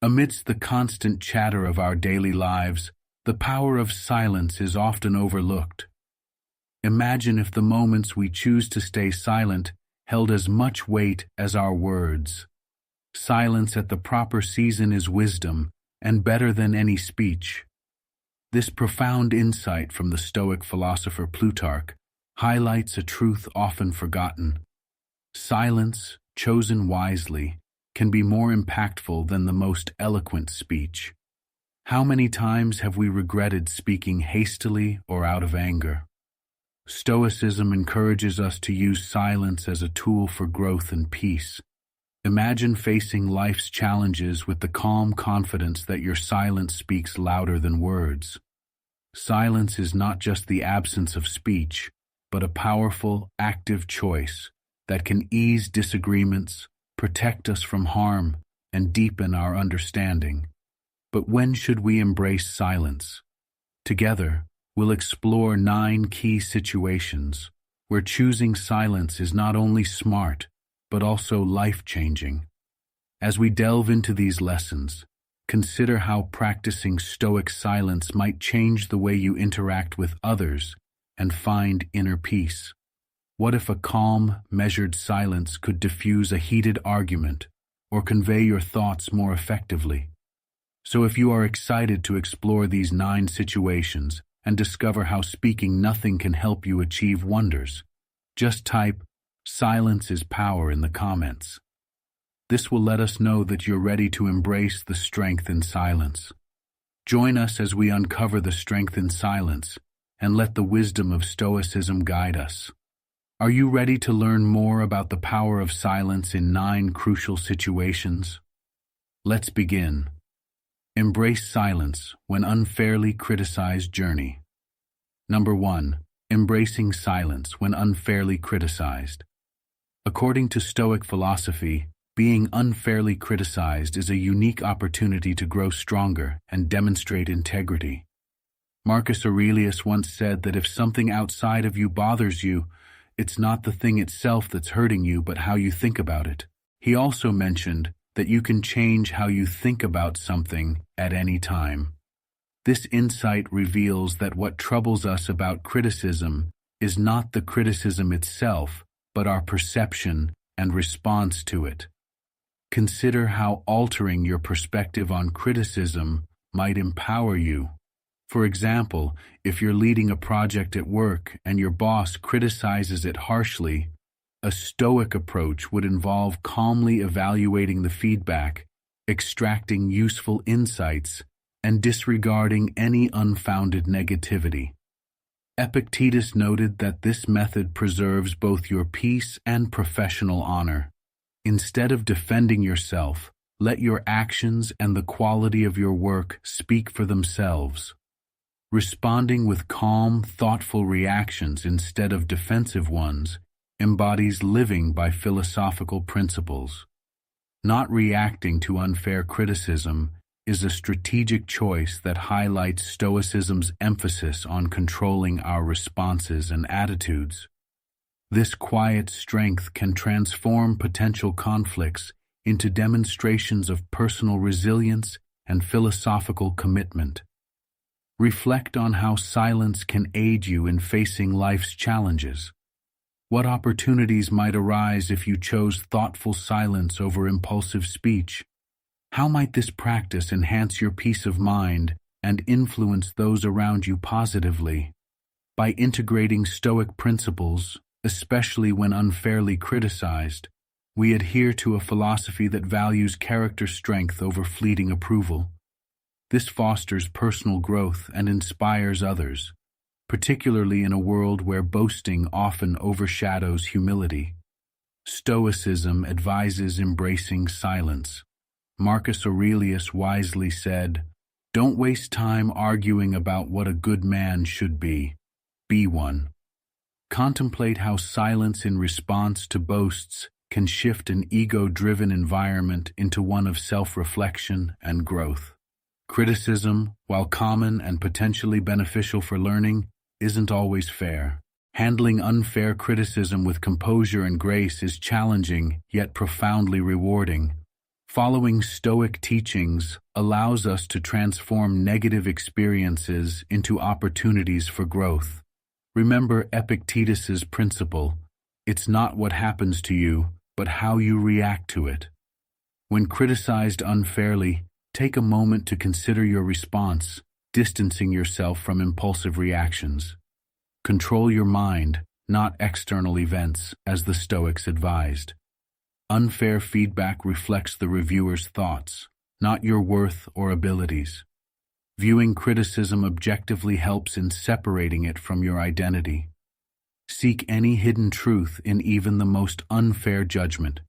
Amidst the constant chatter of our daily lives, the power of silence is often overlooked. Imagine if the moments we choose to stay silent held as much weight as our words. Silence at the proper season is wisdom, and better than any speech. This profound insight from the Stoic philosopher Plutarch highlights a truth often forgotten. Silence, chosen wisely, can be more impactful than the most eloquent speech. How many times have we regretted speaking hastily or out of anger? Stoicism encourages us to use silence as a tool for growth and peace. Imagine facing life's challenges with the calm confidence that your silence speaks louder than words. Silence is not just the absence of speech, but a powerful, active choice that can ease disagreements, protect us from harm, and deepen our understanding. But when should we embrace silence? Together, we'll explore 9 key situations where choosing silence is not only smart, but also life-changing. As we delve into these lessons, consider how practicing Stoic silence might change the way you interact with others and find inner peace. What if a calm, measured silence could diffuse a heated argument or convey your thoughts more effectively? So if you are excited to explore these 9 situations and discover how speaking nothing can help you achieve wonders, just type "Silence is power" in the comments. This will let us know that you're ready to embrace the strength in silence. Join us as we uncover the strength in silence and let the wisdom of Stoicism guide us. Are you ready to learn more about the power of silence in 9 crucial situations? Let's begin. Embrace silence when unfairly criticized. Journey. Number 1. Embracing silence when unfairly criticized. According to Stoic philosophy, being unfairly criticized is a unique opportunity to grow stronger and demonstrate integrity. Marcus Aurelius once said that if something outside of you bothers you, it's not the thing itself that's hurting you, but how you think about it. He also mentioned that you can change how you think about something at any time. This insight reveals that what troubles us about criticism is not the criticism itself, but our perception and response to it. Consider how altering your perspective on criticism might empower you. For example, if you're leading a project at work and your boss criticizes it harshly, a Stoic approach would involve calmly evaluating the feedback, extracting useful insights, and disregarding any unfounded negativity. Epictetus noted that this method preserves both your peace and professional honor. Instead of defending yourself, let your actions and the quality of your work speak for themselves. Responding with calm, thoughtful reactions instead of defensive ones embodies living by philosophical principles. Not reacting to unfair criticism is a strategic choice that highlights Stoicism's emphasis on controlling our responses and attitudes. This quiet strength can transform potential conflicts into demonstrations of personal resilience and philosophical commitment. Reflect on how silence can aid you in facing life's challenges. What opportunities might arise if you chose thoughtful silence over impulsive speech? How might this practice enhance your peace of mind and influence those around you positively? By integrating Stoic principles, especially when unfairly criticized, we adhere to a philosophy that values character strength over fleeting approval. This fosters personal growth and inspires others, particularly in a world where boasting often overshadows humility. Stoicism advises embracing silence. Marcus Aurelius wisely said, "Don't waste time arguing about what a good man should be. Be one." Contemplate how silence in response to boasts can shift an ego-driven environment into one of self-reflection and growth. Criticism, while common and potentially beneficial for learning, isn't always fair. Handling unfair criticism with composure and grace is challenging, yet profoundly rewarding. Following Stoic teachings allows us to transform negative experiences into opportunities for growth. Remember Epictetus's principle: it's not what happens to you, but how you react to it. When criticized unfairly, take a moment to consider your response, distancing yourself from impulsive reactions. Control your mind, not external events, as the Stoics advised. Unfair feedback reflects the reviewer's thoughts, not your worth or abilities. Viewing criticism objectively helps in separating it from your identity. Seek any hidden truth in even the most unfair judgment.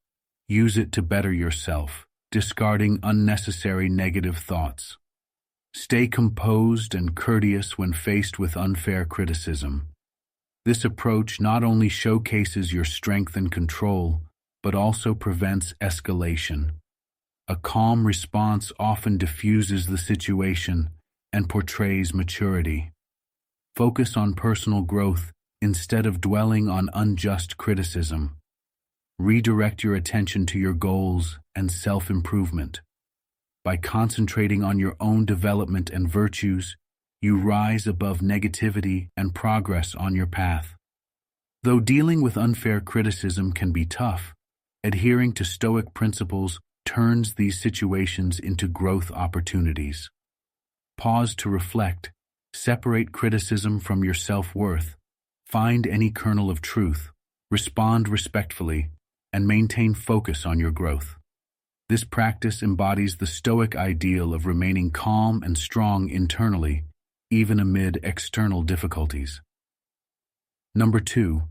Use it to better yourself, discarding unnecessary negative thoughts. Stay composed and courteous when faced with unfair criticism. This approach not only showcases your strength and control, but also prevents escalation. A calm response often diffuses the situation and portrays maturity. Focus on personal growth instead of dwelling on unjust criticism. Redirect your attention to your goals and self-improvement. By concentrating on your own development and virtues, you rise above negativity and progress on your path. Though dealing with unfair criticism can be tough, adhering to Stoic principles turns these situations into growth opportunities. Pause to reflect, separate criticism from your self-worth, find any kernel of truth, respond respectfully, and maintain focus on your growth. This practice embodies the Stoic ideal of remaining calm and strong internally, even amid external difficulties. Number 2,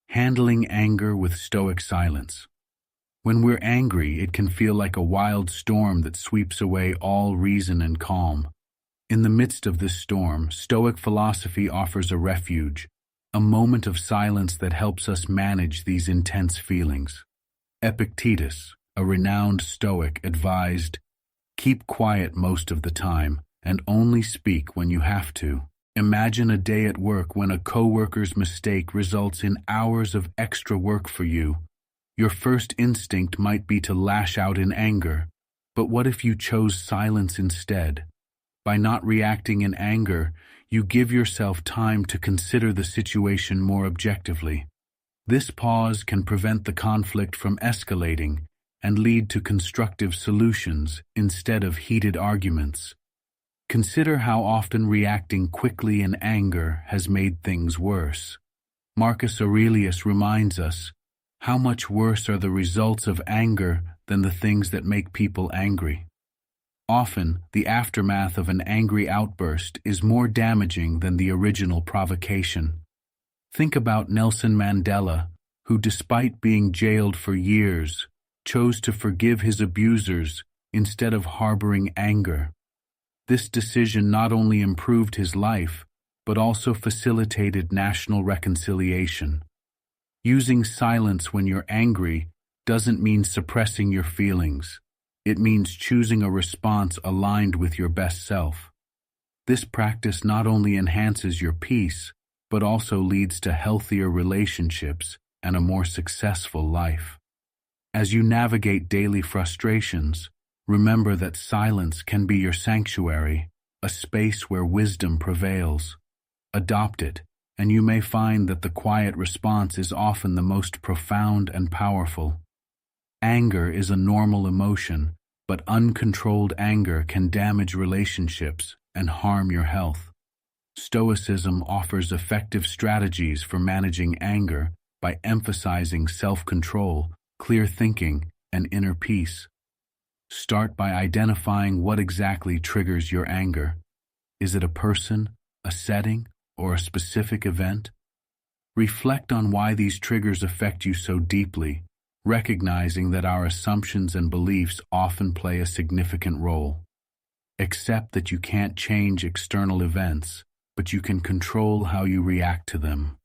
handling anger with Stoic silence. When we're angry, it can feel like a wild storm that sweeps away all reason and calm. In the midst of this storm, Stoic philosophy offers a refuge, a moment of silence that helps us manage these intense feelings. Epictetus, a renowned Stoic, advised, "Keep quiet most of the time, and only speak when you have to." Imagine a day at work when a coworker's mistake results in hours of extra work for you. Your first instinct might be to lash out in anger, but what if you chose silence instead? By not reacting in anger, you give yourself time to consider the situation more objectively. This pause can prevent the conflict from escalating and lead to constructive solutions instead of heated arguments. Consider how often reacting quickly in anger has made things worse. Marcus Aurelius reminds us, how much worse are the results of anger than the things that make people angry? Often, the aftermath of an angry outburst is more damaging than the original provocation. Think about Nelson Mandela, who, despite being jailed for years, chose to forgive his abusers instead of harboring anger. This decision not only improved his life, but also facilitated national reconciliation. Using silence when you're angry doesn't mean suppressing your feelings. It means choosing a response aligned with your best self. This practice not only enhances your peace, but also leads to healthier relationships and a more successful life. As you navigate daily frustrations, remember that silence can be your sanctuary, a space where wisdom prevails. Adopt it, and you may find that the quiet response is often the most profound and powerful. Anger is a normal emotion, but uncontrolled anger can damage relationships and harm your health. Stoicism offers effective strategies for managing anger by emphasizing self-control, clear thinking, and inner peace. Start by identifying what exactly triggers your anger. Is it a person, a setting, or a specific event? Reflect on why these triggers affect you so deeply, recognizing that our assumptions and beliefs often play a significant role. Accept that you can't change external events, but you can control how you react to them.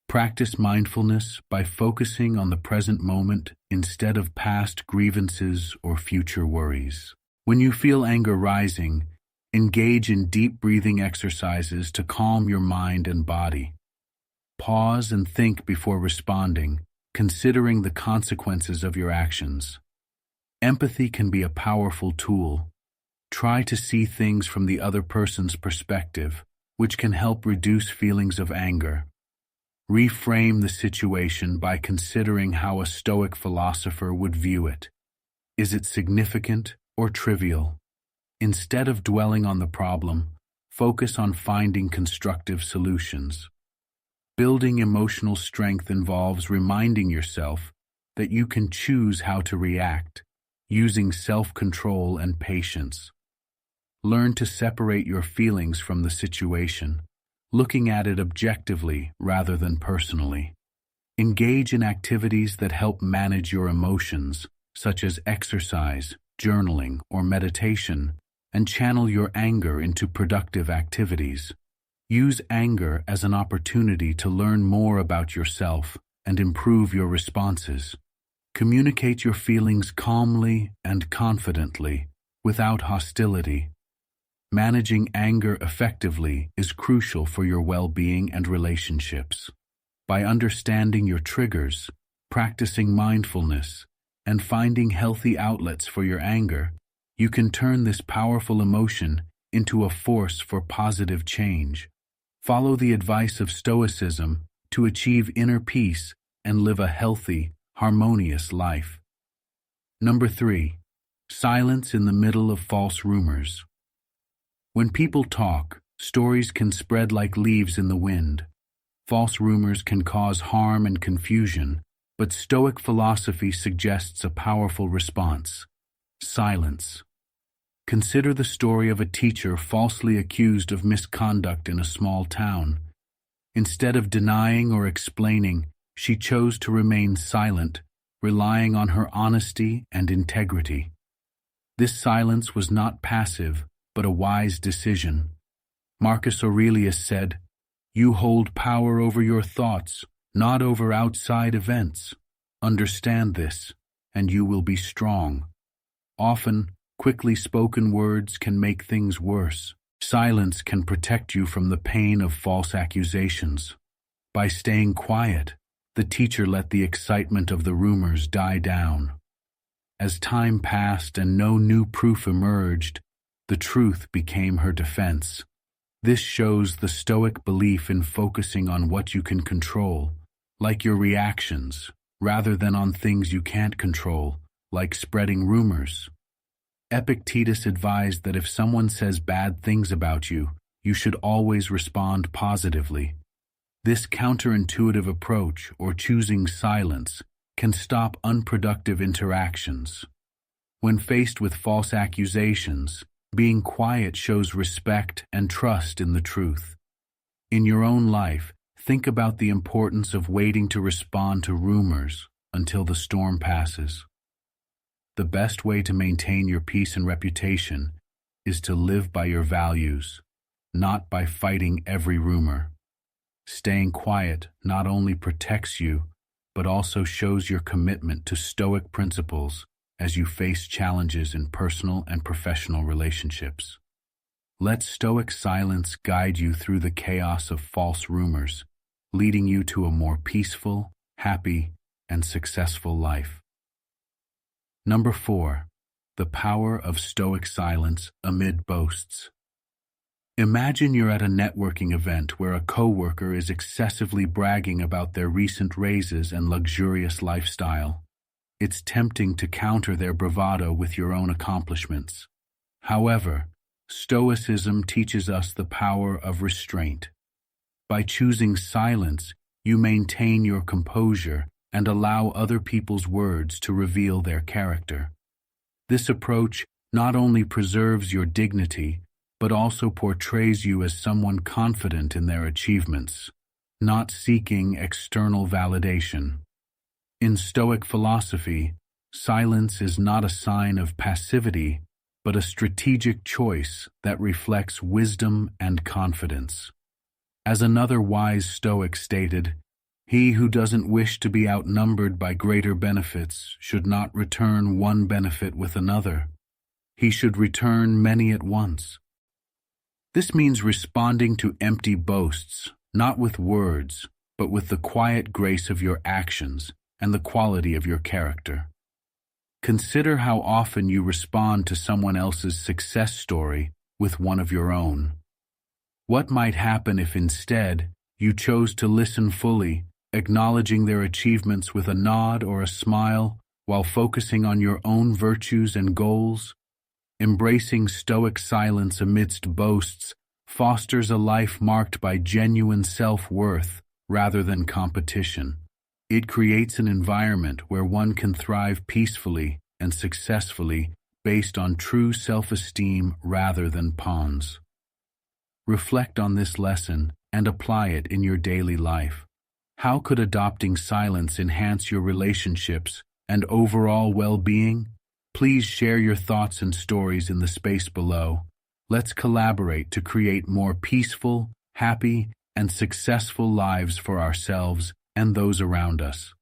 Practice mindfulness by focusing on the present moment instead of past grievances or future worries. When you feel anger rising, engage in deep breathing exercises to calm your mind and body. Pause and think before responding, considering the consequences of your actions. Empathy can be a powerful tool. Try to see things from the other person's perspective, which can help reduce feelings of anger. Reframe the situation by considering how a Stoic philosopher would view it. Is it significant or trivial? Instead of dwelling on the problem, focus on finding constructive solutions. Building emotional strength involves reminding yourself that you can choose how to react, using self-control and patience. Learn to separate your feelings from the situation, looking at it objectively rather than personally. Engage in activities that help manage your emotions, such as exercise, journaling, or meditation, and channel your anger into productive activities. Use anger as an opportunity to learn more about yourself and improve your responses. Communicate your feelings calmly and confidently, without hostility. Managing anger effectively is crucial for your well-being and relationships. By understanding your triggers, practicing mindfulness, and finding healthy outlets for your anger, you can turn this powerful emotion into a force for positive change. Follow the advice of Stoicism to achieve inner peace and live a healthy, harmonious life. Number 3. Silence in the middle of false rumors. When people talk, stories can spread like leaves in the wind. False rumors can cause harm and confusion, but Stoic philosophy suggests a powerful response: silence. Consider the story of a teacher falsely accused of misconduct in a small town. Instead of denying or explaining, she chose to remain silent, relying on her honesty and integrity. This silence was not passive, but a wise decision. Marcus Aurelius said, "You hold power over your thoughts, not over outside events. Understand this, and you will be strong." Often, quickly spoken words can make things worse. Silence can protect you from the pain of false accusations. By staying quiet, the teacher let the excitement of the rumors die down. As time passed and no new proof emerged, the truth became her defense. This shows the Stoic belief in focusing on what you can control, like your reactions, rather than on things you can't control, like spreading rumors. Epictetus advised that if someone says bad things about you, you should always respond positively. This counterintuitive approach, or choosing silence, can stop unproductive interactions. When faced with false accusations, being quiet shows respect and trust in the truth. In your own life, think about the importance of waiting to respond to rumors until the storm passes. The best way to maintain your peace and reputation is to live by your values, not by fighting every rumor. Staying quiet not only protects you, but also shows your commitment to Stoic principles as you face challenges in personal and professional relationships. Let Stoic silence guide you through the chaos of false rumors, leading you to a more peaceful, happy, and successful life. Number 4. The power of Stoic silence amid boasts. Imagine you're at a networking event where a coworker is excessively bragging about their recent raises and luxurious lifestyle. It's tempting to counter their bravado with your own accomplishments. However, Stoicism teaches us the power of restraint. By choosing silence, you maintain your composure and allow other people's words to reveal their character. This approach not only preserves your dignity, but also portrays you as someone confident in their achievements, not seeking external validation. In Stoic philosophy, silence is not a sign of passivity, but a strategic choice that reflects wisdom and confidence. As another wise Stoic stated, "He who doesn't wish to be outnumbered by greater benefits should not return one benefit with another. He should return many at once." This means responding to empty boasts, not with words, but with the quiet grace of your actions and the quality of your character. Consider how often you respond to someone else's success story with one of your own. What might happen if instead you chose to listen fully, acknowledging their achievements with a nod or a smile while focusing on your own virtues and goals? Embracing Stoic silence amidst boasts fosters a life marked by genuine self-worth rather than competition. It creates an environment where one can thrive peacefully and successfully based on true self-esteem rather than pawns. Reflect on this lesson and apply it in your daily life. How could adopting silence enhance your relationships and overall well-being? Please share your thoughts and stories in the space below. Let's collaborate to create more peaceful, happy, and successful lives for ourselves and those around us.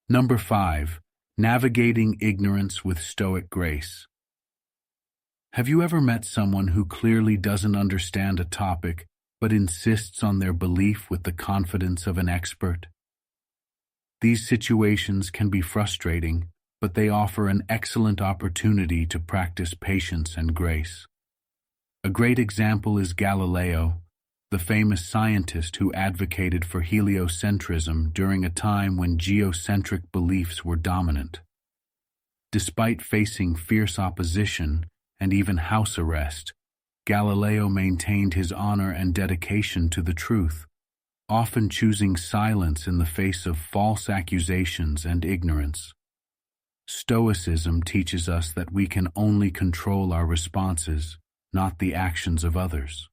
Number 5. Navigating ignorance with Stoic grace. Have you ever met someone who clearly doesn't understand a topic but insists on their belief with the confidence of an expert? These situations can be frustrating, but they offer an excellent opportunity to practice patience and grace. A great example is Galileo, the famous scientist who advocated for heliocentrism during a time when geocentric beliefs were dominant. Despite facing fierce opposition and even house arrest, Galileo maintained his honor and dedication to the truth, often choosing silence in the face of false accusations and ignorance. Stoicism teaches us that we can only control our responses, not the actions of others.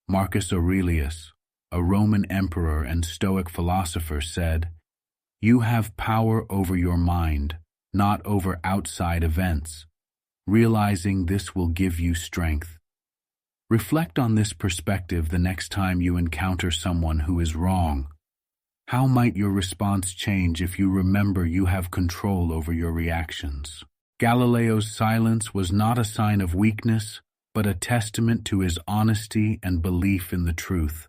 Marcus Aurelius, a Roman emperor and Stoic philosopher, said, "You have power over your mind, not over outside events. Realizing this will give you strength." Reflect on this perspective the next time you encounter someone who is wrong. How might your response change if you remember you have control over your reactions? Galileo's silence was not a sign of weakness, but a testament to his honesty and belief in the truth.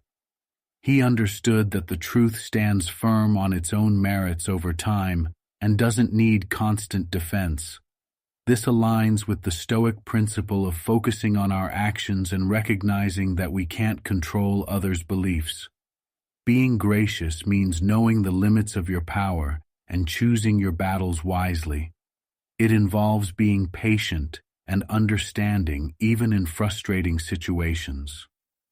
He understood that the truth stands firm on its own merits over time and doesn't need constant defense. This aligns with the Stoic principle of focusing on our actions and recognizing that we can't control others' beliefs. Being gracious means knowing the limits of your power and choosing your battles wisely. It involves being patient and understanding even in frustrating situations.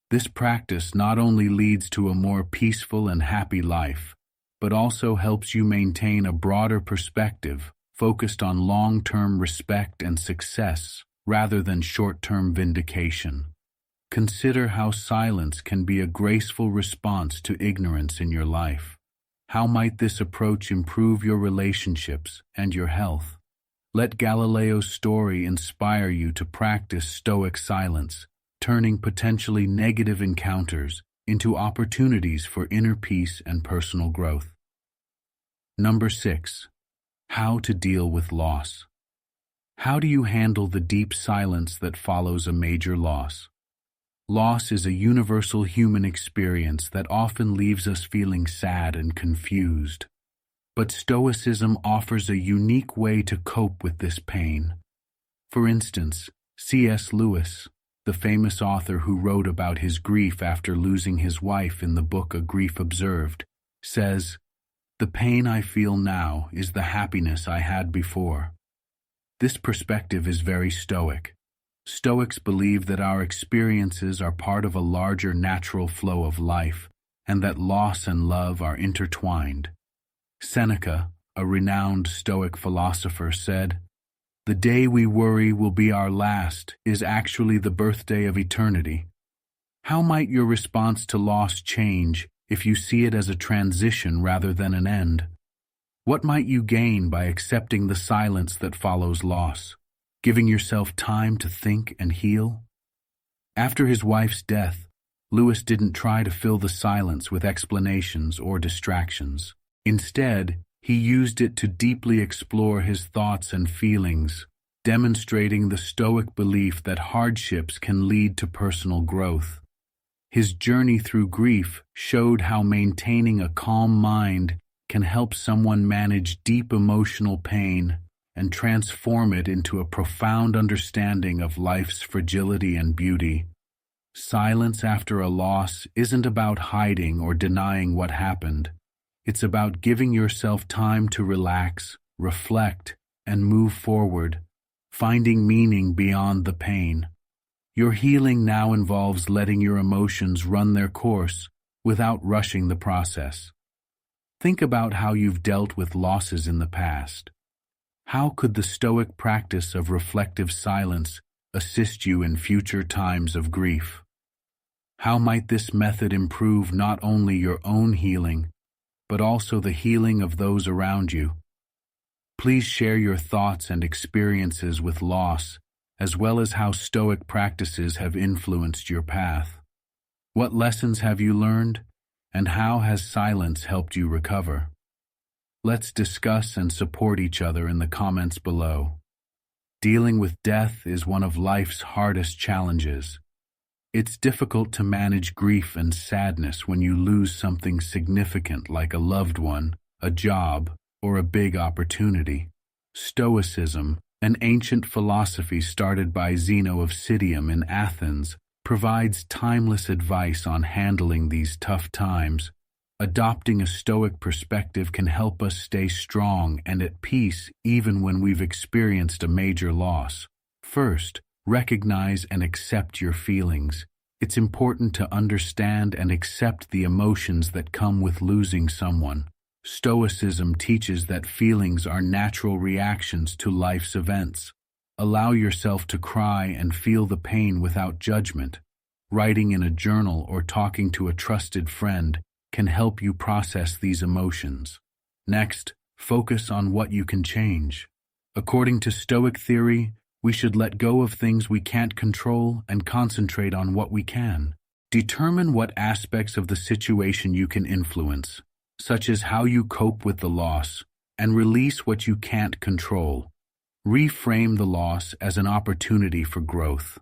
This practice not only leads to a more peaceful and happy life, but also helps you maintain a broader perspective focused on long-term respect and success rather than short-term vindication. Consider how silence can be a graceful response to ignorance in your life. How might this approach improve your relationships and your health? Let Galileo's story inspire you to practice Stoic silence, turning potentially negative encounters into opportunities for inner peace and personal growth. Number 6. How to deal with loss. How do you handle the deep silence that follows a major loss? Loss is a universal human experience that often leaves us feeling sad and confused. But Stoicism offers a unique way to cope with this pain. For instance, C.S. Lewis, the famous author who wrote about his grief after losing his wife in the book A Grief Observed, says, "The pain I feel now is the happiness I had before." This perspective is very Stoic. Stoics believe that our experiences are part of a larger natural flow of life, and that loss and love are intertwined. Seneca, a renowned Stoic philosopher, said, "The day we worry will be our last is actually the birthday of eternity." How might your response to loss change if you see it as a transition rather than an end? What might you gain by accepting the silence that follows loss, giving yourself time to think and heal? After his wife's death, Lewis didn't try to fill the silence with explanations or distractions. Instead, he used it to deeply explore his thoughts and feelings, demonstrating the Stoic belief that hardships can lead to personal growth. His journey through grief showed how maintaining a calm mind can help someone manage deep emotional pain and transform it into a profound understanding of life's fragility and beauty. Silence after a loss isn't about hiding or denying what happened. It's about giving yourself time to relax, reflect, and move forward, finding meaning beyond the pain. Your healing now involves letting your emotions run their course without rushing the process. Think about how you've dealt with losses in the past. How could the Stoic practice of reflective silence assist you in future times of grief? How might this method improve not only your own healing, but also the healing of those around you? Please share your thoughts and experiences with loss, as well as how Stoic practices have influenced your path. What lessons have you learned, and how has silence helped you recover? Let's discuss and support each other in the comments below. Dealing with death is one of life's hardest challenges. It's difficult to manage grief and sadness when you lose something significant like a loved one, a job, or a big opportunity. Stoicism, an ancient philosophy started by Zeno of Citium in Athens, provides timeless advice on handling these tough times. Adopting a Stoic perspective can help us stay strong and at peace even when we've experienced a major loss. First, recognize and accept your feelings. It's important to understand and accept the emotions that come with losing someone. Stoicism teaches that feelings are natural reactions to life's events. Allow yourself to cry and feel the pain without judgment. Writing in a journal or talking to a trusted friend can help you process these emotions. Next, focus on what you can change. According to Stoic theory, we should let go of things we can't control and concentrate on what we can. Determine what aspects of the situation you can influence, such as how you cope with the loss, and release what you can't control. Reframe the loss as an opportunity for growth.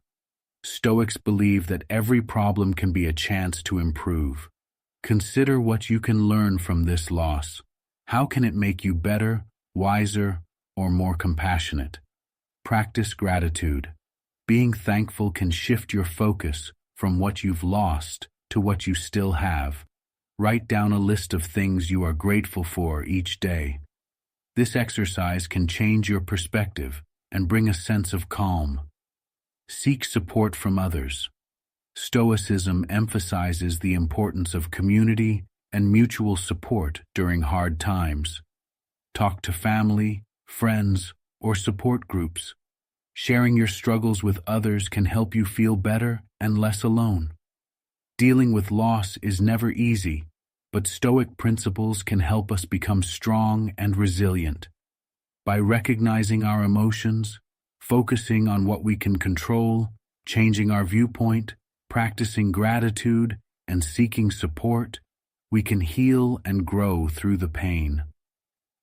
Stoics believe that every problem can be a chance to improve. Consider what you can learn from this loss. How can it make you better, wiser, or more compassionate? Practice gratitude. Being thankful can shift your focus from what you've lost to what you still have. Write down a list of things you are grateful for each day. This exercise can change your perspective and bring a sense of calm. Seek support from others. Stoicism emphasizes the importance of community and mutual support during hard times. Talk to family, friends, or support groups. Sharing your struggles with others can help you feel better and less alone. Dealing with loss is never easy, but Stoic principles can help us become strong and resilient. By recognizing our emotions, focusing on what we can control, changing our viewpoint, practicing gratitude, and seeking support, we can heal and grow through the pain.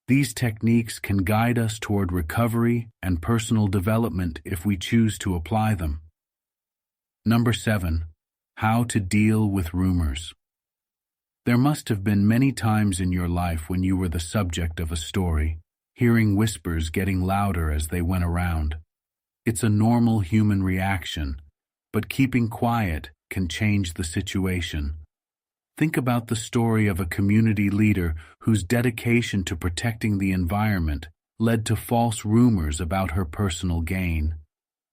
These techniques can guide us toward recovery and personal development if we choose to apply them. Number 7. How to deal with rumors. There must have been many times in your life when you were the subject of a story, hearing whispers getting louder as they went around. It's a normal human reaction, but keeping quiet can change the situation. Think about the story of a community leader whose dedication to protecting the environment led to false rumors about her personal gain.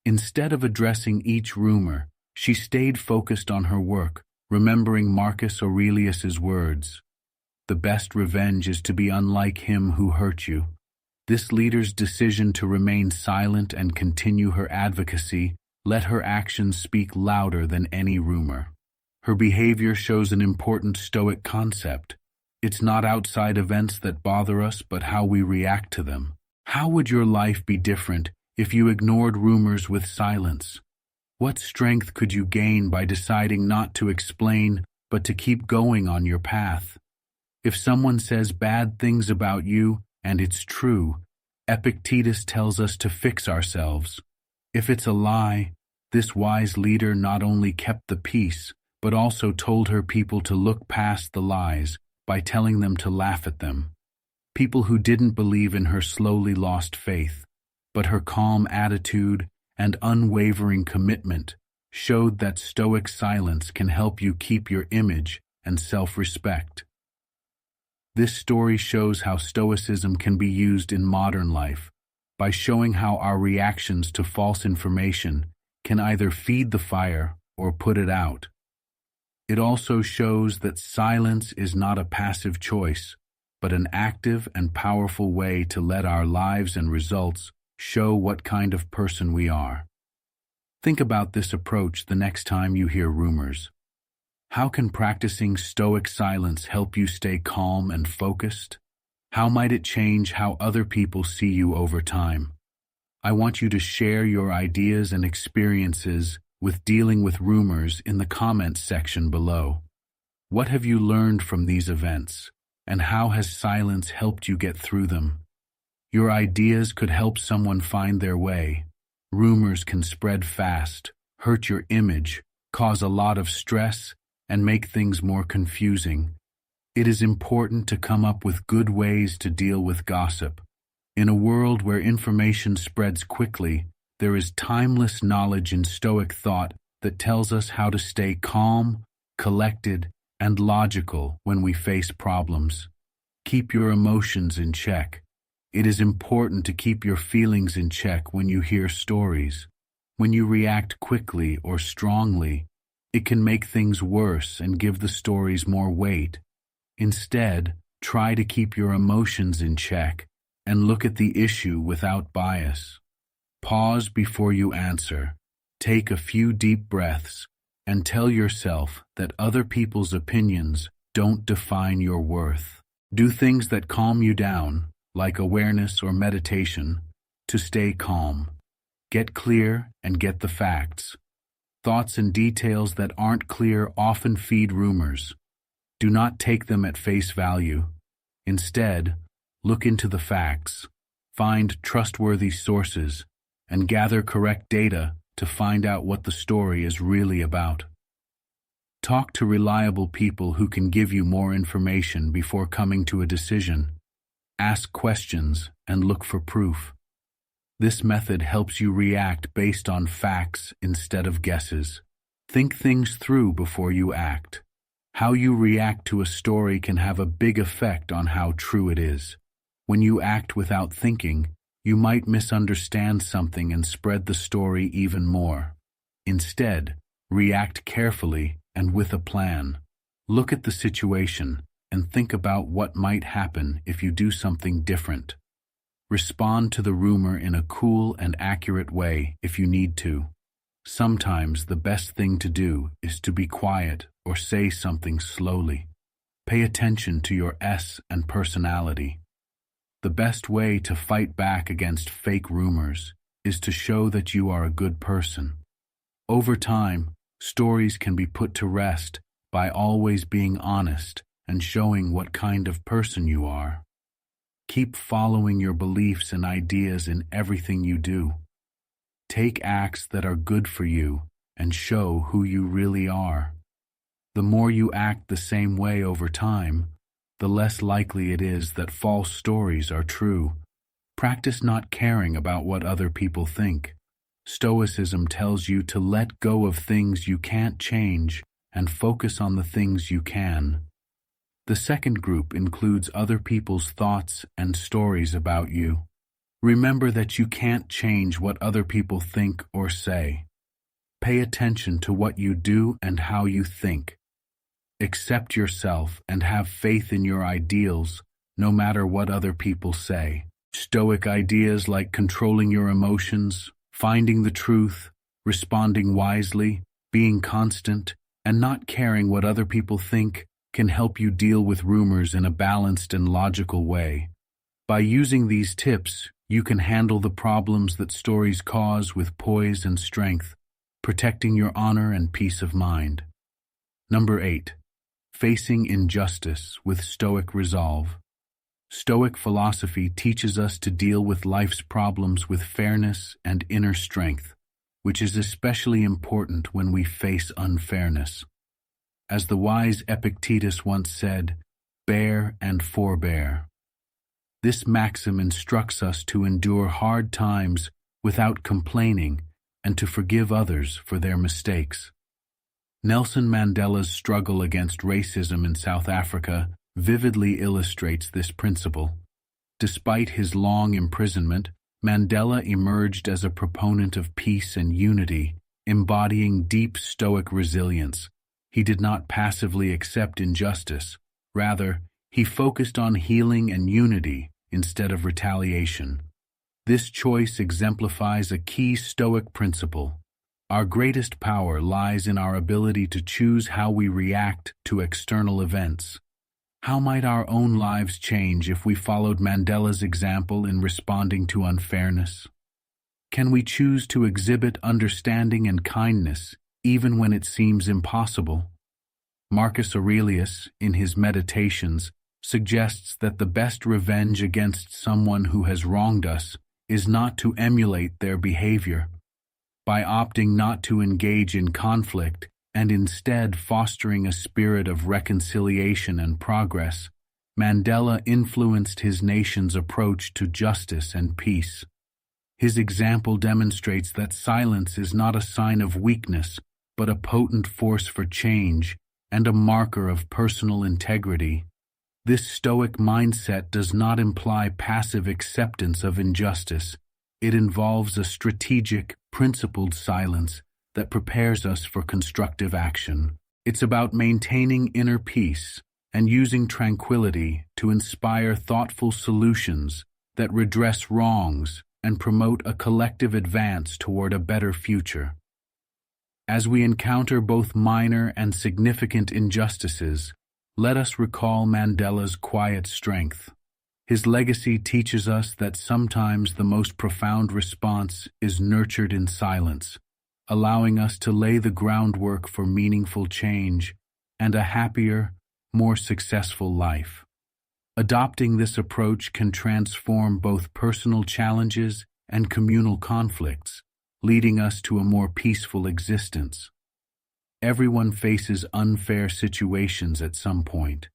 Instead of addressing each rumor, she stayed focused on her work, remembering Marcus Aurelius's words, "The best revenge is to be unlike him who hurt you." This leader's decision to remain silent and continue her advocacy let her actions speak louder than any rumor. Her behavior shows an important Stoic concept. It's not outside events that bother us, but how we react to them. How would your life be different if you ignored rumors with silence? What strength could you gain by deciding not to explain, but to keep going on your path? If someone says bad things about you, and it's true, Epictetus tells us to fix ourselves. If it's a lie, this wise leader not only kept the peace, but also told her people to look past the lies by telling them to laugh at them. People who didn't believe in her slowly lost faith. but her calm attitude and unwavering commitment showed that Stoic silence can help you keep your image and self-respect. This story shows how Stoicism can be used in modern life by showing how our reactions to false information can either feed the fire or put it out. It also shows that silence is not a passive choice, but an active and powerful way to let our lives and results show what kind of person we are. Think about this approach the next time you hear rumors. How can practicing Stoic silence help you stay calm and focused? How might it change how other people see you over time? I want you to share your ideas and experiences with dealing with rumors in the comments section below. What have you learned from these events, and how has silence helped you get through them? Your ideas could help someone find their way. Rumors can spread fast, hurt your image, cause a lot of stress, and make things more confusing. It is important to come up with good ways to deal with gossip. In a world where information spreads quickly, there is timeless knowledge in Stoic thought that tells us how to stay calm, collected, and logical when we face problems. Keep your emotions in check. It is important to keep your feelings in check when you hear stories. When you react quickly or strongly, it can make things worse and give the stories more weight. Instead, try to keep your emotions in check and look at the issue without bias. Pause before you answer. Take a few deep breaths and tell yourself that other people's opinions don't define your worth. Do things that calm you down, like awareness or meditation, to stay calm. Get clear and get the facts. Thoughts and details that aren't clear often feed rumors. Do not take them at face value. Instead, look into the facts, find trustworthy sources, and gather correct data to find out what the story is really about. Talk to reliable people who can give you more information before coming to a decision. Ask questions and look for proof. This method helps you react based on facts instead of guesses. Think things through before you act. How you react to a story can have a big effect on how true it is. When you act without thinking, you might misunderstand something and spread the story even more. Instead, react carefully and with a plan. Look at the situation and think about what might happen if you do something different. Respond to the rumor in a cool and accurate way if you need to. Sometimes the best thing to do is to be quiet or say something slowly. Pay attention to your S and personality. The best way to fight back against fake rumors is to show that you are a good person. Over time, stories can be put to rest by always being honest and showing what kind of person you are. Keep following your beliefs and ideas in everything you do. Take acts that are good for you and show who you really are. The more you act the same way over time, the less likely it is that false stories are true. Practice not caring about what other people think. Stoicism tells you to let go of things you can't change and focus on the things you can. The second group includes other people's thoughts and stories about you. Remember that you can't change what other people think or say. Pay attention to what you do and how you think. Accept yourself and have faith in your ideals, no matter what other people say. Stoic ideas like controlling your emotions, finding the truth, responding wisely, being constant, and not caring what other people think can help you deal with rumors in a balanced and logical way. By using these tips, you can handle the problems that stories cause with poise and strength, protecting your honor and peace of mind. Number 8. Facing injustice with Stoic resolve. Stoic philosophy teaches us to deal with life's problems with fairness and inner strength, which is especially important when we face unfairness. As the wise Epictetus once said, bear and forbear. This maxim instructs us to endure hard times without complaining and to forgive others for their mistakes. Nelson Mandela's struggle against racism in South Africa vividly illustrates this principle. Despite his long imprisonment, Mandela emerged as a proponent of peace and unity, embodying deep Stoic resilience. He did not passively accept injustice. Rather, he focused on healing and unity instead of retaliation. This choice exemplifies a key Stoic principle. Our greatest power lies in our ability to choose how we react to external events. How might our own lives change if we followed Mandela's example in responding to unfairness? Can we choose to exhibit understanding and kindness even when it seems impossible? Marcus Aurelius, in his Meditations, suggests that the best revenge against someone who has wronged us is not to emulate their behavior. By opting not to engage in conflict and instead fostering a spirit of reconciliation and progress, Mandela influenced his nation's approach to justice and peace. His example demonstrates that silence is not a sign of weakness, but a potent force for change and a marker of personal integrity. This Stoic mindset does not imply passive acceptance of injustice. It involves a strategic, principled silence that prepares us for constructive action. It's about maintaining inner peace and using tranquility to inspire thoughtful solutions that redress wrongs and promote a collective advance toward a better future. As we encounter both minor and significant injustices, let us recall Mandela's quiet strength. His legacy teaches us that sometimes the most profound response is nurtured in silence, allowing us to lay the groundwork for meaningful change and a happier, more successful life. Adopting this approach can transform both personal challenges and communal conflicts, leading us to a more peaceful existence. Everyone faces unfair situations at some point.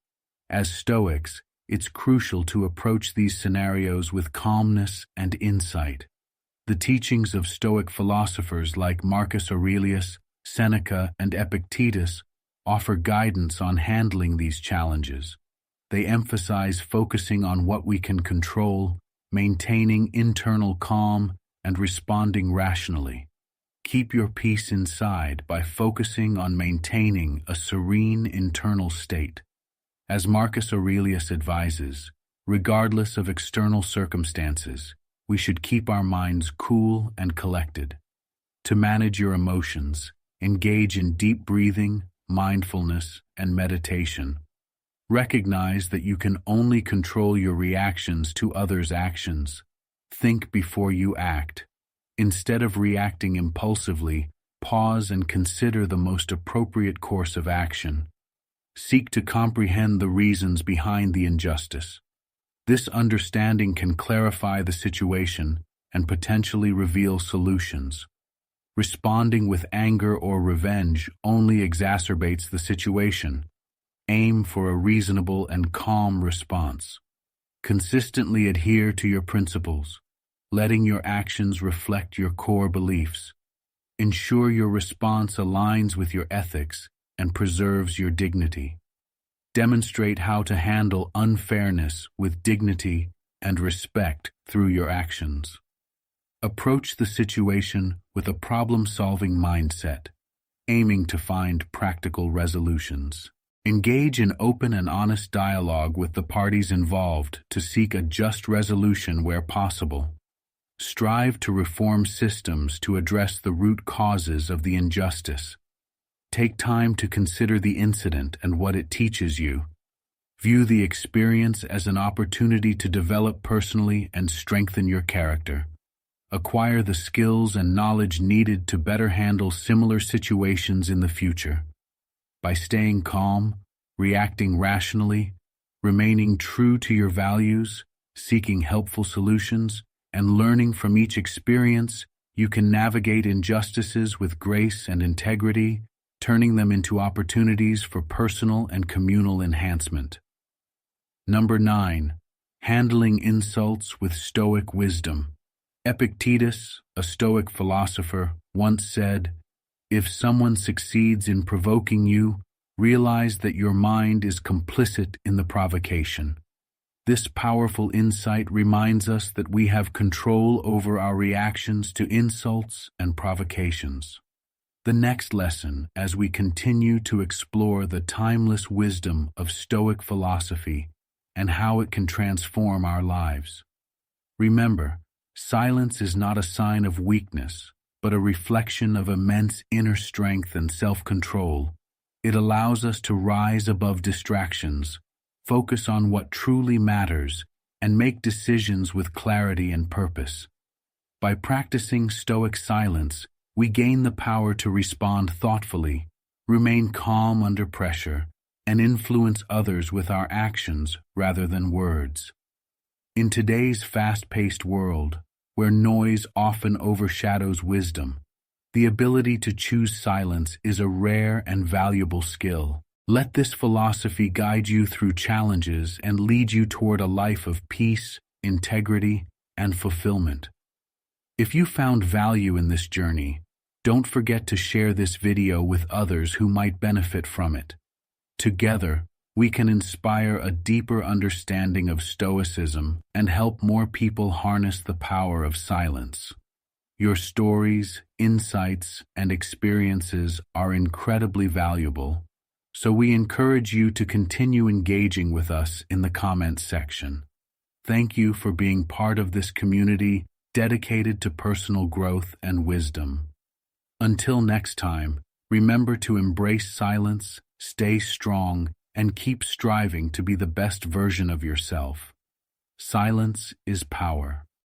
As Stoics, it's crucial to approach these scenarios with calmness and insight. The teachings of Stoic philosophers like Marcus Aurelius, Seneca, and Epictetus offer guidance on handling these challenges. They emphasize focusing on what we can control, maintaining internal calm, and responding rationally. Keep your peace inside by focusing on maintaining a serene internal state. As Marcus Aurelius advises, regardless of external circumstances, we should keep our minds cool and collected. To manage your emotions, engage in deep breathing, mindfulness, and meditation. Recognize that you can only control your reactions to others' actions. Think before you act. Instead of reacting impulsively, pause and consider the most appropriate course of action. Seek to comprehend the reasons behind the injustice. This understanding can clarify the situation and potentially reveal solutions. Responding with anger or revenge only exacerbates the situation. Aim for a reasonable and calm response. Consistently adhere to your principles, letting your actions reflect your core beliefs. Ensure your response aligns with your ethics and preserves your dignity. Demonstrate how to handle unfairness with dignity and respect through your actions. Approach the situation with a problem-solving mindset, aiming to find practical resolutions. Engage in open and honest dialogue with the parties involved to seek a just resolution where possible. Strive to reform systems to address the root causes of the injustice. Take time to consider the incident and what it teaches you. View the experience as an opportunity to develop personally and strengthen your character. Acquire the skills and knowledge needed to better handle similar situations in the future. By staying calm, reacting rationally, remaining true to your values, seeking helpful solutions, and learning from each experience, you can navigate injustices with grace and integrity, turning them into opportunities for personal and communal enhancement. Number 9. handling insults with Stoic wisdom. Epictetus, a Stoic philosopher, once said, "If someone succeeds in provoking you, realize that your mind is complicit in the provocation." This powerful insight reminds us that we have control over our reactions to insults and provocations. The next lesson, as we continue to explore the timeless wisdom of Stoic philosophy and how it can transform our lives. Remember, silence is not a sign of weakness, but a reflection of immense inner strength and self-control. It allows us to rise above distractions, focus on what truly matters, and make decisions with clarity and purpose. By practicing Stoic silence, we gain the power to respond thoughtfully, remain calm under pressure, and influence others with our actions rather than words. In today's fast-paced world, where noise often overshadows wisdom, the ability to choose silence is a rare and valuable skill. Let this philosophy guide you through challenges and lead you toward a life of peace, integrity, and fulfillment. If you found value in this journey, don't forget to share this video with others who might benefit from it. Together, we can inspire a deeper understanding of Stoicism and help more people harness the power of silence. Your stories, insights, and experiences are incredibly valuable, so we encourage you to continue engaging with us in the comments section. Thank you for being part of this community dedicated to personal growth and wisdom. Until next time, remember to embrace silence, stay strong, and keep striving to be the best version of yourself. Silence is power.